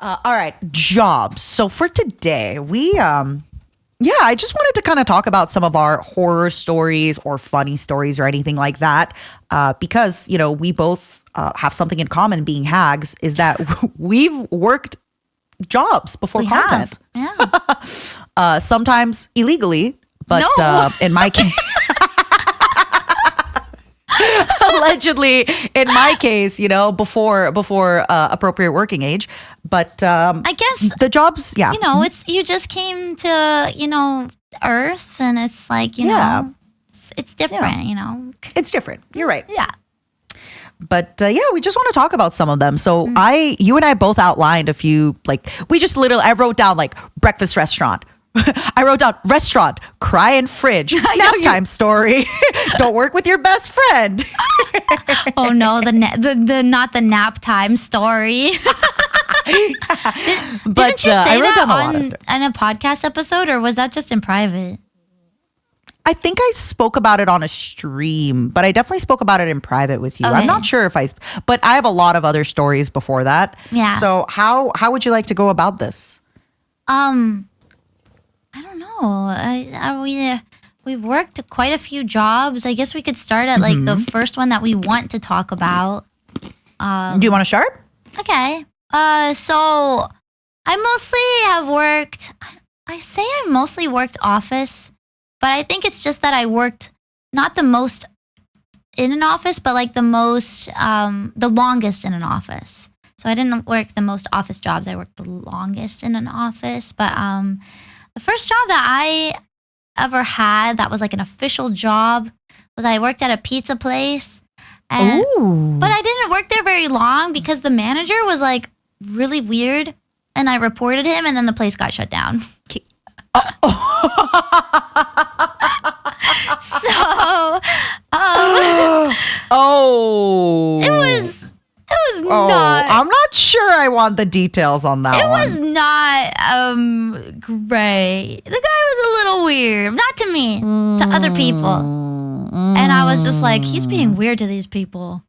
All right, jobs. So for today, I just wanted to kind of talk about some of our horror stories or funny stories or anything like that, because we both have something in common. Being hags, is that we've worked jobs before We content. have. Yeah. Sometimes illegally, but No. in my case. Allegedly, in my case, before appropriate working age, but I guess the jobs, yeah, it's you just came to Earth, and it's like Yeah. it's different. it's different. You're right, Yeah. but we just want to talk about some of them. So you and I both outlined a few. Like I wrote down like breakfast restaurant. I wrote down restaurant, cry in fridge, nap time story. Don't work with your best friend. Oh no, the not the nap time story. But Didn't you say I wrote that down a lot of stuff. on a podcast episode, or was that just in private? I think I spoke about it on a stream, but I definitely spoke about it in private with you. Okay. I'm not sure if but I have a lot of other stories before that. Yeah. So how would you like to go about this? I don't know. We've worked quite a few jobs. I guess we could start at like the first one that we want to talk about. Do you want to start? Okay. So I mostly have worked. I say I mostly worked office, but I think it's just that I worked not the most in an office, but like the longest in an office. So I didn't work the most office jobs. I worked the longest in an office, but the first job that I ever had that was like an official job was I worked at a pizza place. And, Ooh. but I didn't work there very long because the manager was like really weird, and I reported him, and then the place got shut down. So, Oh. it was Oh, not. I'm not sure I want the details on that It one. was not great. The guy was a little weird. Not to me, to other people. And I was just like, he's being weird to these people.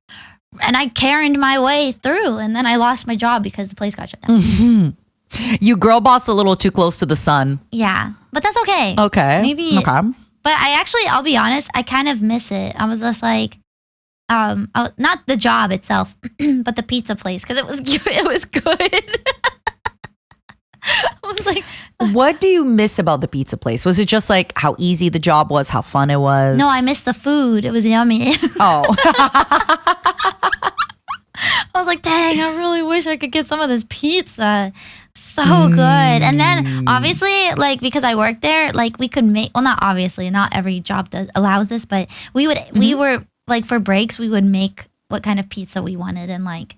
And I carried my way through, and then I lost my job because the place got shut down. You girl bossed a little too close to the sun. Yeah, but that's okay. Okay. Maybe. Okay. But I'll be honest, I kind of miss it. I was just like, not the job itself, but the pizza place, because it was it was good. I was like, What do you miss about the pizza place? Was it just like how easy the job was, how fun it was? no, I missed the food. It was yummy. Oh. I was like, dang, I really wish I could get some of this pizza. So good. And then obviously, like, because I worked there, like we could make, well, not obviously, not every job allows this, but we were like, for breaks, we would make what kind of pizza we wanted, and like,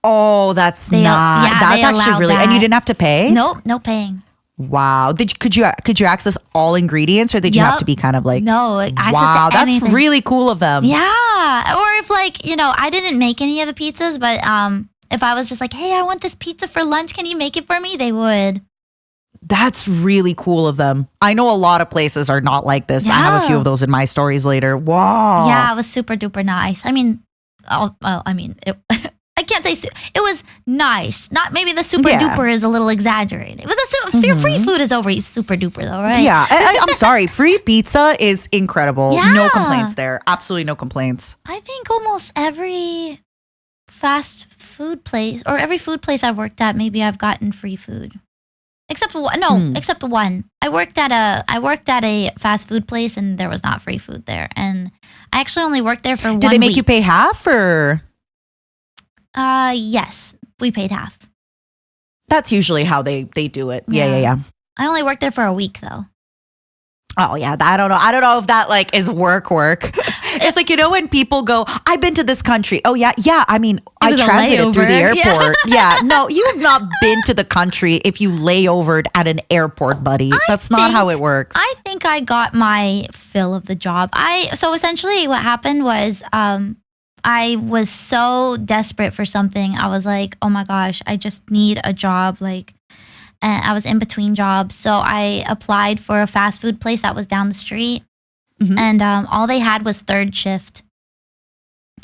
Oh, that's They- not. yeah, That's they actually allowed really. And you that. didn't have to pay. nope, no paying. Wow. Could you access all ingredients, or did you have Yup. to be kind of like? No, access Wow, to that's anything. really cool of them. Yeah. Or if like, I didn't make any of the pizzas, but if I was just like, hey, I want this pizza for lunch, can you make it for me? They would. That's really cool of them. I know a lot of places are not like this. I have a few Yeah. of those in my stories later. Wow. Yeah, it was super duper nice. I mean, it, I can't say it was nice. Not maybe the super Yeah. duper is a little exaggerated. But the free food is over super duper though, right? Yeah. I'm sorry. Free pizza is incredible. No Yeah. complaints there. Absolutely no complaints. I think almost every fast food place or every food place I've worked at, maybe I've gotten free food. Except one. No, except one. I worked at a fast food place, and there was not free food there. And I actually only worked there for 1 week. Did they make you pay half, or? Yes, we paid half. That's usually how they do it. Yeah. I only worked there for a week though. Oh yeah, I don't know if that like is work. It's like, when people go, I've been to this country. Oh yeah. I mean, I was a transited through the layover. Yeah. airport. Yeah. No, you have not been to the country if you layovered at an airport, buddy. That's not how it works. I think I got my fill of the job. So essentially what happened was I was so desperate for something. I was like, oh my gosh, I just need a job. Like, and I was in between jobs. So I applied for a fast food place that was down the street. Mhm. And all they had was third shift.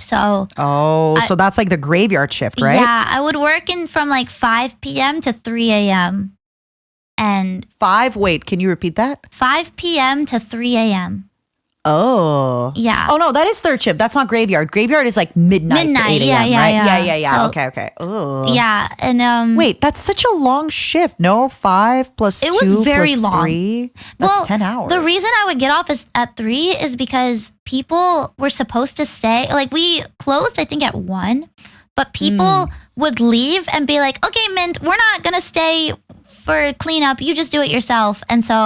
So so that's like the graveyard shift, right? yeah, I would work in from like 5 p.m. to 3 a.m. and Wait, can you repeat that? 5 p.m. to 3 a.m. Oh. Yeah. Oh no, that is third shift. That's not graveyard. Graveyard is like midnight to 8 yeah, a.m., yeah, right? yeah. Yeah. So- Okay. Oh. Yeah, and Wait, that's such a long shift. No, 5 plus It 2 was very plus long. 3. That's well, 10 hours. the reason I would get off at 3 is because people were supposed to stay. Like we closed, I think at 1, but people would leave and be like, "Okay, Mint, we're not gonna stay for cleanup. You just do it yourself." And so,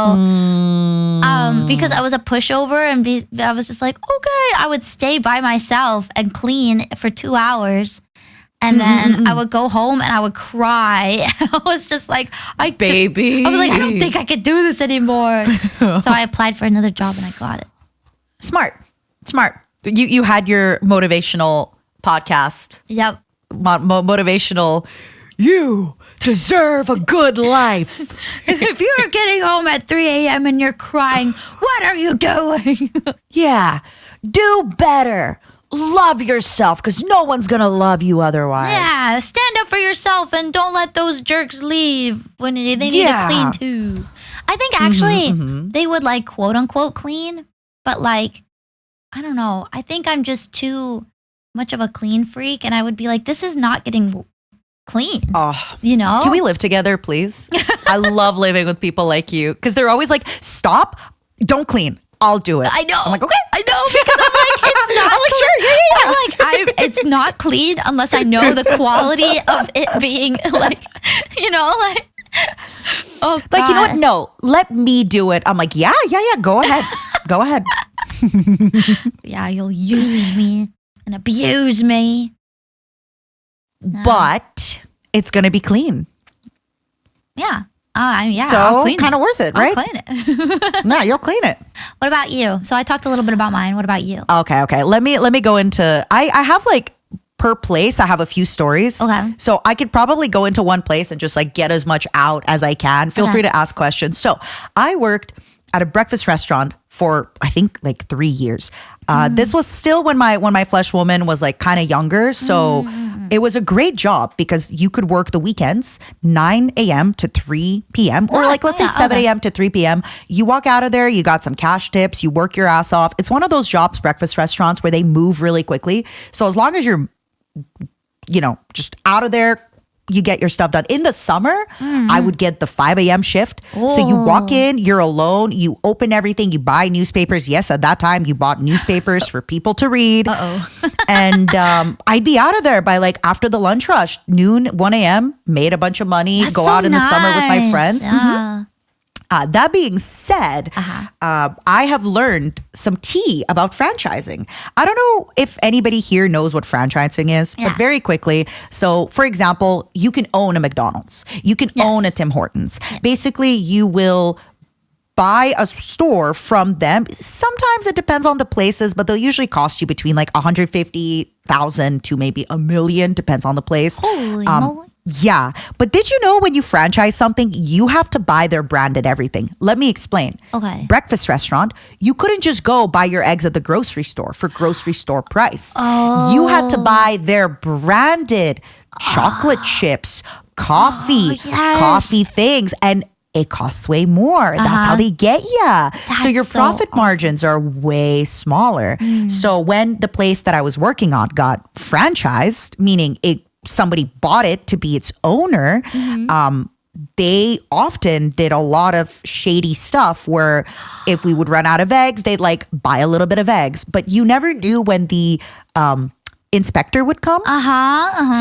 because I was a pushover and I was just like, "Okay," I would stay by myself and clean for 2 hours. And then I would go home and I would cry. I was just like, Baby. I was like, I don't think I could do this anymore. So I applied for another job and I got it. Smart. You had your motivational podcast. Yep. Motivational. You deserve a good life. If you're getting home at 3 a.m. and you're crying, what are you doing? Yeah. Do better. Love yourself because no one's going to love you otherwise. Yeah, stand up for yourself and don't let those jerks leave when they need to clean too. I think actually they would like quote unquote clean, but like, I don't know. I think I'm just too much of a clean freak and I would be like, this is not getting clean. Oh, you know? Can we live together, please? I love living with people like you because they're always like, stop, don't clean. I'll do it. I know. I'm like, okay. I know because I'm like, it's not. I'm like, sure, yeah. I'm like, it's not clean unless I know the quality of it being like, like. Oh, like, you know what? No, let me do it. I'm like, yeah. Go ahead. Go ahead. Yeah, you'll use me and abuse me. But it's going to be clean. Yeah. Yeah. So kind of worth it, right? I'll clean it. No, you'll clean it. What about you? So I talked a little bit about mine. What about you? Okay. Let me go into. I have like per place. I have a few stories. Okay. So I could probably go into one place and just like get as much out as I can. Feel free to ask questions. So I worked at a breakfast restaurant for I think like 3 years. This was still when my flesh woman was like kind of younger. So it was a great job because you could work the weekends, 9 a.m. to 3 p.m. or like let's say 7 a.m. to 3 p.m. You walk out of there, you got some cash tips, you work your ass off. It's one of those jobs, breakfast restaurants, where they move really quickly. So as long as you're, just out of there, you get your stuff done. In the summer, I would get the 5 a.m. shift. So you walk in, you're alone, you open everything, you buy newspapers. Yes, at that time, you bought newspapers for people to read. And I'd be out of there by like after the lunch rush, noon, 1 a.m., made a bunch of money, That's go so out in the summer with my friends. Yeah. That being said, I have learned some tea about franchising. I don't know if anybody here knows what franchising is, but very quickly. So, for example, you can own a McDonald's. You can own a Tim Hortons. Basically, you will buy a store from them. Sometimes it depends on the places, but they'll usually cost you between like 150,000 to maybe $1 million, depends on the place. Holy moly. Yeah. But did you know when you franchise something, you have to buy their branded everything? Let me explain. Okay. Breakfast restaurant, you couldn't just go buy your eggs at the grocery store for grocery store price. Oh. You had to buy their branded chocolate chips, coffee, coffee things, and it costs way more. That's how they get you. So your profit margins are way smaller. So when the place that I was working on got franchised, meaning somebody bought it to be its owner, they often did a lot of shady stuff where if we would run out of eggs, they'd like buy a little bit of eggs. But you never knew when the inspector would come.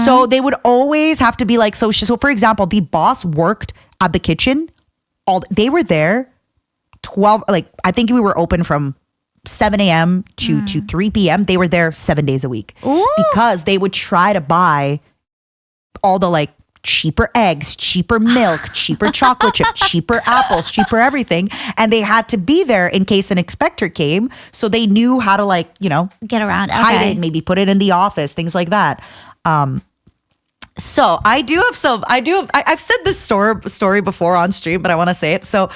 So they would always have to be like, so for example, the boss worked at the kitchen. They were there 12, like I think we were open from 7 a.m. to 3 p.m. They were there 7 days a week. Because they would try to buy all the like cheaper eggs, cheaper milk, cheaper chocolate chip, cheaper apples, cheaper everything. And they had to be there in case an inspector came. So they knew how to like, get around, hide it, maybe put it in the office, things like that. So I've said this story before on stream, but I want to say it. So,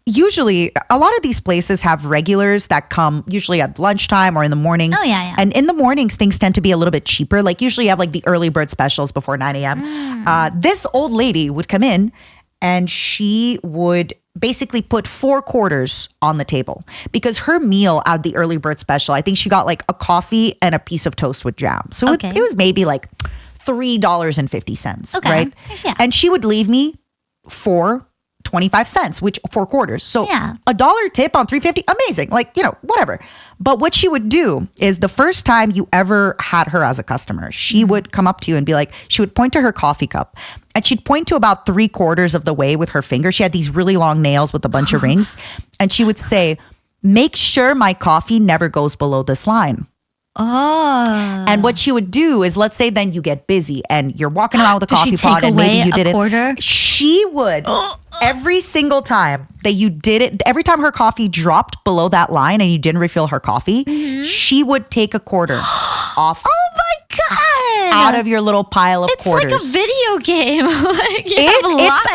usually a lot of these places have regulars that come usually at lunchtime or in the mornings. Oh, yeah. And in the mornings, things tend to be a little bit cheaper. Like usually you have like the early bird specials before 9 a.m. This old lady would come in and she would basically put 4 quarters on the table because her meal at the early bird special, I think she got like a coffee and a piece of toast with jam. So it was maybe like $3.50, right? Yeah. And she would leave me for 25 cents, which 4 quarters. So a dollar tip on 350, amazing. Like, whatever. But what she would do is the first time you ever had her as a customer, she would come up to you and be like, she would point to her coffee cup and she'd point to about 3 quarters of the way with her finger. She had these really long nails with a bunch of rings. And she would say, make sure my coffee never goes below this line. Oh. And what she would do is, let's say then you get busy and you're walking around with a Did she coffee take pot and away maybe you a didn't. quarter? She would every single time that you did it, every time her coffee dropped below that line and you didn't refill her coffee, she would take a quarter off. Oh my God. Out of your little pile of quarters. It's like a video game. Like you have lives.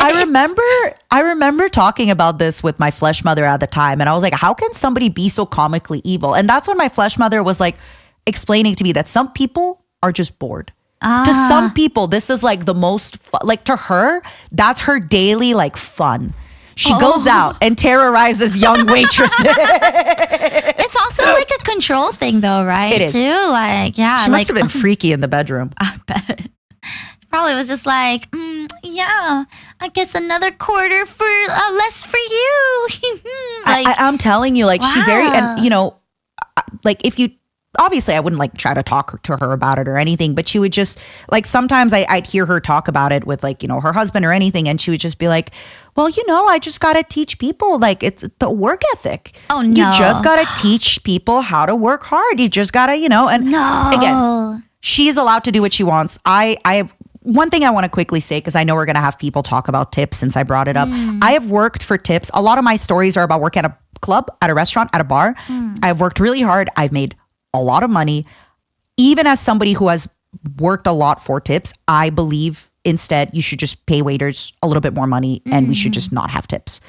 I remember talking about this with my flesh mother at the time, and I was like, how can somebody be so comically evil? And that's when my flesh mother was like explaining to me that some people are just bored. To some people, this is like the most fun. Like to her, that's her daily like fun. She goes out and terrorizes young waitresses. It's also like a control thing though, right? It is. Too. Like, yeah. She must have been freaky in the bedroom. I bet. Probably was just like, yeah, I guess another quarter for less for you. Like, I'm telling you, like she very, wow. and like if you, obviously I wouldn't like try to talk to her about it or anything, but she would just like, sometimes I'd hear her talk about it with like, her husband or anything. And she would just be like, well, I just got to teach people, like it's the work ethic. Oh, no. You just got to teach people how to work hard. You just got to, and again, she's allowed to do what she wants. One thing I want to quickly say, because I know we're going to have people talk about tips since I brought it up. I have worked for tips. A lot of my stories are about work at a club, at a restaurant, at a bar. I've worked really hard. I've made a lot of money. Even as somebody who has worked a lot for tips, I believe instead you should just pay waiters a little bit more money and we should just not have tips.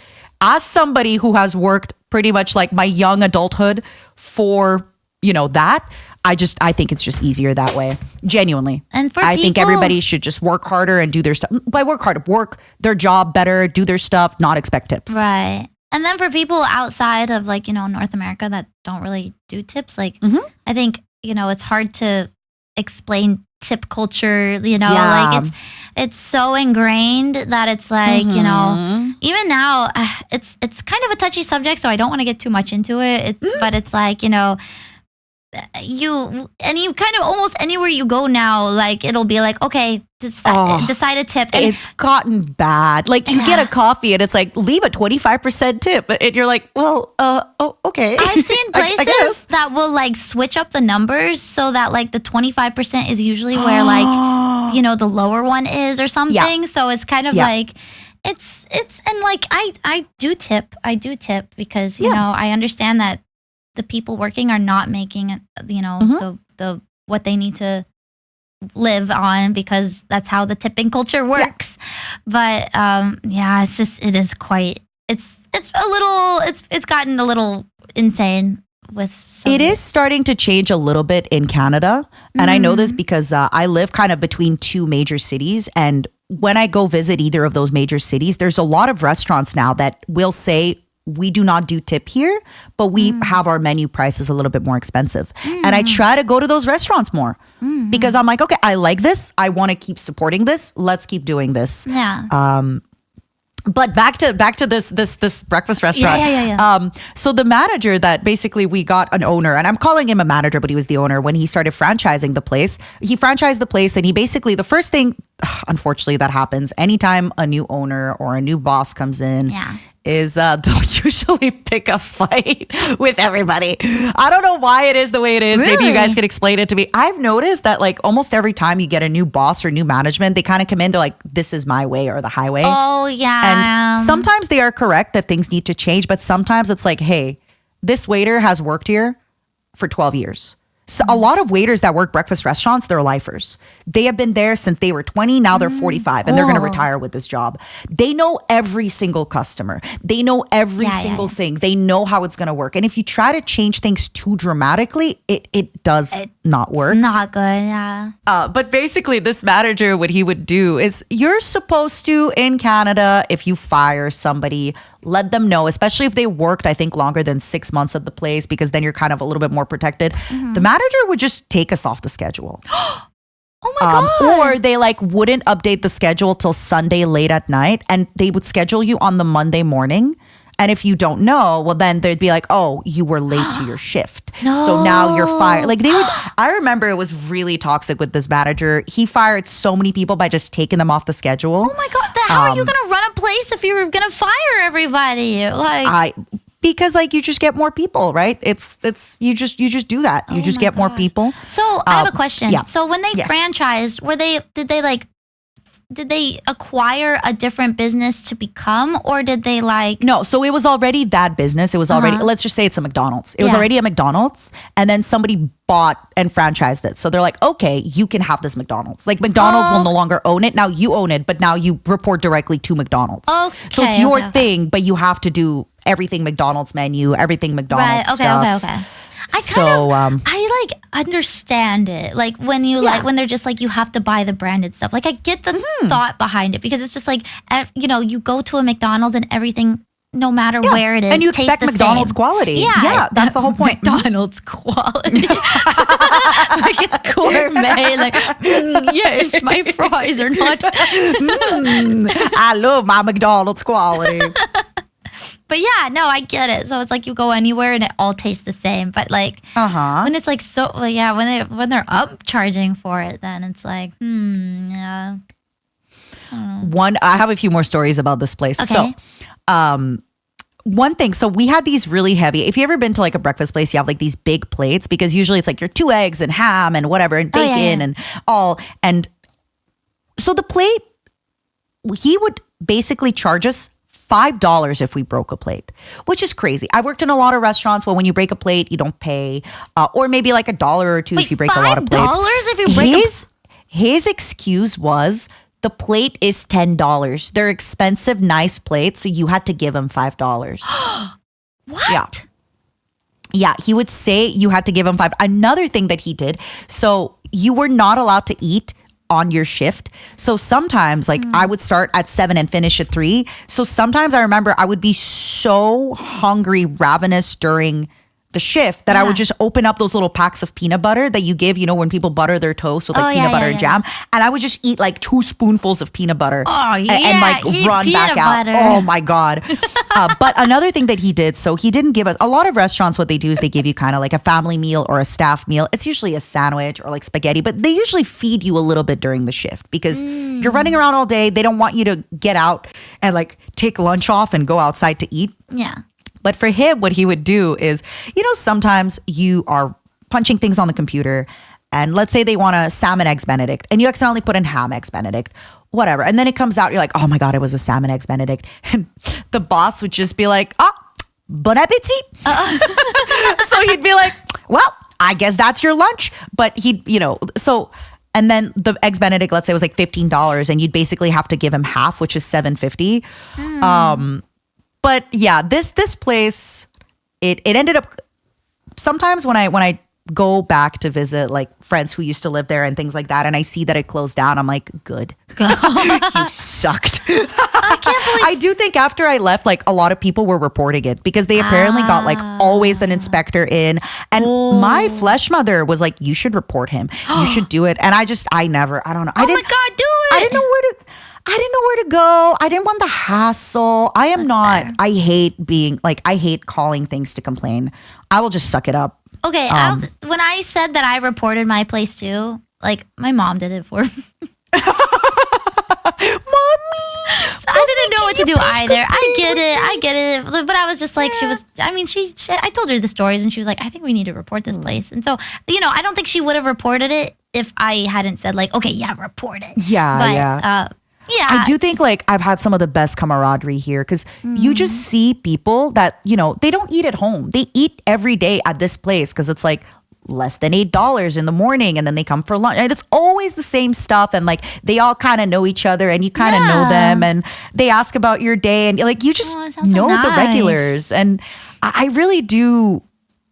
As somebody who has worked pretty much like my young adulthood for, that, I think it's just easier that way. Genuinely. And for I think everybody should just work harder and do their stuff. By work hard, work their job better, do their stuff, not expect tips. Right. And then for people outside of like, North America that don't really do tips, like I think, it's hard to explain tip culture, like it's so ingrained that it's like, even now it's kind of a touchy subject, so I don't want to get too much into it. But it's like, you kind of almost anywhere you go now, like it'll be like, okay, decide a tip. And it's gotten bad. Like you get a coffee and it's like, leave a 25% tip. And you're like, well, okay. I've seen places that will like switch up the numbers so that like the 25% is usually where like, the lower one is or something. Yeah. So it's kind of like, it's, and like, I do tip because, I understand that the people working are not making, the what they need to live on because that's how the tipping culture works. Yeah. But it's gotten a little insane with it is starting to change a little bit in Canada. And I know this because I live kind of between 2 major cities. And when I go visit either of those major cities, there's a lot of restaurants now that will say, we do not do tip here, but we have our menu prices a little bit more expensive. And I try to go to those restaurants more because I'm like, okay, I like this. I want to keep supporting this. Let's keep doing this. Yeah. But back to this breakfast restaurant. Yeah. So the manager that basically we got an owner, and I'm calling him a manager, but he was the owner when he started franchising the place. He franchised the place, and he basically, the first thing, unfortunately, that happens anytime a new owner or a new boss comes in. Yeah. Is they'll usually pick a fight with everybody. I don't know why it is the way it is. Really? Maybe you guys could explain it to me. I've noticed that like almost every time you get a new boss or new management, they kind of come in, they're like, this is my way or the highway. Oh, yeah. And sometimes they are correct that things need to change, but sometimes it's like, hey, this waiter has worked here for 12 years. So a lot of waiters that work breakfast restaurants, they're lifers. They have been there since they were 20. Now they're 45 and they're going to retire with this job. They know every single customer. They know every single thing. They know how it's going to work. And if you try to change things too dramatically, it does not work. Not good, yeah. But basically, this manager, what he would do is you're supposed to, in Canada, if you fire somebody, let them know, especially if they worked, I think, longer than 6 months at the place, because then you're kind of a little bit more protected. The manager would just take us off the schedule. Oh my God. Or they like wouldn't update the schedule till Sunday late at night, and they would schedule you on the Monday morning. And if you don't know, well, then they'd be like, oh, you were late to your shift. No. So now you're fired. Like they would, I remember it was really toxic with this manager. He fired so many people by just taking them off the schedule. Oh my God. Then how are you going to run a place if you were going to fire everybody? Like, because like you just get more people, right? It's you just do that. You just get more people. So I have a question. Yeah. So when they franchised, did they acquire a different business to become, or did they like? No, so it was already that business. It was already, let's just say it's a McDonald's. It was already a McDonald's, and then somebody bought and franchised it. So they're like, okay, you can have this McDonald's. Like McDonald's will no longer own it. Now you own it, but now you report directly to McDonald's. Okay, so it's your thing, but you have to do everything McDonald's menu, everything McDonald's stuff. Okay. I like understand it. Like when you like when they're just like you have to buy the branded stuff. Like I get the thought behind it, because it's just like you go to a McDonald's and everything, no matter where it is, and you expect McDonald's quality. Yeah, that's the whole point. McDonald's quality, like it's gourmet. Like yes, my fries are not. I love my McDonald's quality. But yeah, no, I get it. So it's like you go anywhere and it all tastes the same. But like when it's like when they're upcharging for it, then it's like yeah. I have a few more stories about this place. Okay. So one thing, so we had these really heavy, if you ever been to like a breakfast place, you have like these big plates, because usually it's like your 2 eggs and ham and whatever and bacon and all. And so the plate, he would basically charge us $5 if we broke a plate, which is crazy. I worked in a lot of restaurants where when you break a plate, you don't pay, or maybe like $1 or $2 if you break a lot of plates. $5 if you break his excuse was the plate is $10. They're expensive, nice plates, so you had to give him $5. What? Yeah, he would say you had to give him $5. Another thing that he did, so you were not allowed to eat on your shift. So sometimes like I would start at 7 and finish at 3. So sometimes I remember I would be so hungry, ravenous during the shift that I would just open up those little packs of peanut butter that you give, when people butter their toast with like peanut butter and jam. And I would just eat like 2 spoonfuls of peanut butter and like run back out. Oh my God. But another thing that he did, so he didn't give us, a lot of restaurants, what they do is they give you kind of like a family meal or a staff meal. It's usually a sandwich or like spaghetti, but they usually feed you a little bit during the shift because you're running around all day. They don't want you to get out and like take lunch off and go outside to eat. Yeah. But for him, what he would do is, sometimes you are punching things on the computer and let's say they want a salmon eggs Benedict and you accidentally put in ham eggs Benedict, whatever. And then it comes out, you're like, oh my God, it was a salmon eggs Benedict. And the boss would just be like, bon appetit. So he'd be like, well, I guess that's your lunch. But and then the eggs Benedict, let's say, was like $15 and you'd basically have to give him half, which is $7.50. But yeah, this place, it ended up, sometimes when I go back to visit like friends who used to live there and things like that, and I see that it closed down, I'm like, good. You sucked. I can't believe. I do think after I left, like a lot of people were reporting it because they apparently got like always an inspector in. And my flesh mother was like, you should report him. You should do it. And I don't know. Oh my God, do it. I didn't know where to go. I didn't want the hassle. I hate calling things to complain. I will just suck it up. Okay, when I said that I reported my place too, like my mom did it for me. Mommy! So I didn't know what to do either. I get it. But I was just like, I told her the stories and she was like, I think we need to report this place. And so, I don't think she would have reported it if I hadn't said like, okay, yeah, report it. Yeah. I do think like I've had some of the best camaraderie here because you just see people that, they don't eat at home. They eat every day at this place because it's like less than $8 in the morning, and then they come for lunch. And it's always the same stuff, and like they all kind of know each other, and you kind of know them, and they ask about your day, and like you just it sounds so know the nice. regulars. And I really do.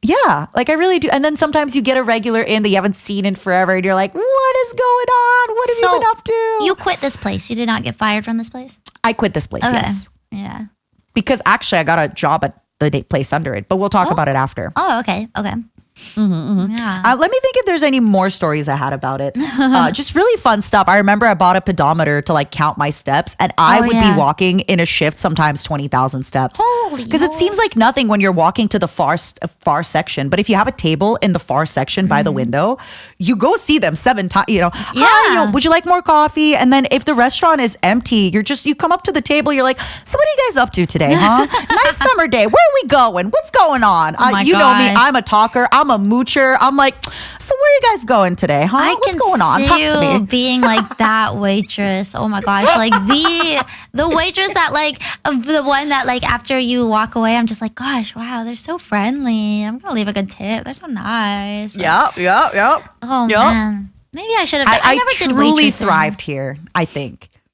Yeah, like I really do. And then sometimes you get a regular in that you haven't seen in forever, and you're like, what is going on? What have you been up to? You quit this place. You did not get fired from this place? I quit this place, Okay. yes. Yeah. Because actually I got a job at the place under it, but we'll talk about it after. Oh, okay. Okay. Yeah. Let me think if there's any more stories I had about it. Just really fun stuff. I remember I bought a pedometer to like count my steps, and I would be walking in a shift sometimes 20,000 steps. Holy Because it seems like nothing when you're walking to the far section, but if you have a table in the far section by the window, you go see them 7 times. You know, hi, would you like more coffee? And then if the restaurant is empty, you come up to the table. You're like, so what are you guys up to today, huh? Nice summer day. Where are we going? What's going on? You know me. I'm a talker. I'm a moocher. I'm like, so where are you guys going today, huh? What's going on? Talk to me. Being like that waitress. Oh my gosh. Like the waitress that like the one that like after you walk away, I'm just like, gosh, wow, they're so friendly. I'm gonna leave a good tip. They're so nice. Like, Yep. oh man. Maybe I should have. I never did truly waitressing. thrived here, I think.